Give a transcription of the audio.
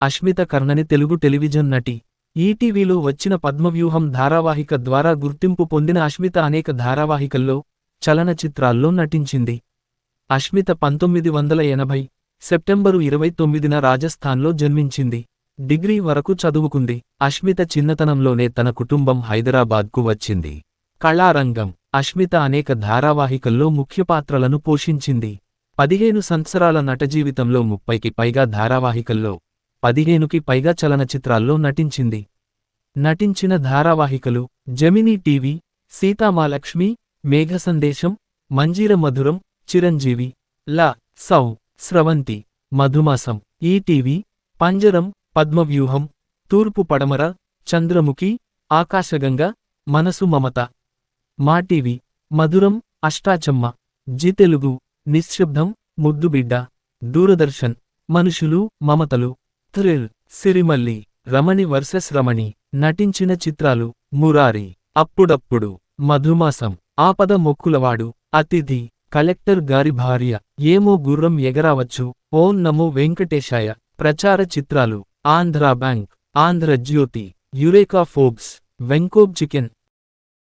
Ashmita కర్ణని Telugu television నటి. ఈటీవీలో వచ్చిన పద్మవ్యూహం ధారావాహిక ద్వారా గుర్తింపు పొందిన అష్మిత అనేక ధారావాహికల్లో, చలనచిత్రాల్లో నటించింది. అష్మిత 1980 సెప్టెంబరు 29న రాజస్థాన్లో జన్మించింది. డిగ్రీ వరకు చదువుకుంది. అష్మిత చిన్నతనంలోనే తన కుటుంబం హైదరాబాద్కు వచ్చింది. కళారంగం. అష్మిత అనేక ధారావాహికల్లో ముఖ్య పాత్రలను పోషించింది. 15 సంవత్సరాల నటజీవితంలో 30కి పైగా ధారావాహికల్లో, 15కి పైగా చలనచిత్రాల్లో నటించింది. నటించిన ధారావాహికలు: జెమినీ టీవీ, సీతామాలక్ష్మి, మేఘసందేశం, మంజీర మధురం, చిరంజీవి, ల, సౌ, స్రవంతి, మధుమాసం, ఈటీవీ, పంజరం, పద్మవ్యూహం, తూర్పు పడమర, చంద్రముఖి, ఆకాశగంగ, మనసు మమత, మాటీవీ, మధురం, అష్టాచమ్మ, జీ తెలుగు, నిశ్శబ్దం, ముద్దుబిడ్డ, దూరదర్శన్, మనుషులు, మమతలు, థ్రిల్, సిరిమల్లి, రమణి వర్సెస్ రమణి. నటించిన చిత్రాలు: మురారి, అప్పుడప్పుడు, మధుమాసం, ఆపద మొక్కులవాడు, అతిథి, కలెక్టర్ గారి భార్య, ఏమో గుర్రం ఎగరావచ్చు, ఓం నమో వెంకటేశాయ. ప్రచార చిత్రాలు: Andhra bank, Andhra Jyothi, Eureka Forbes, వెంకోబ్ chicken.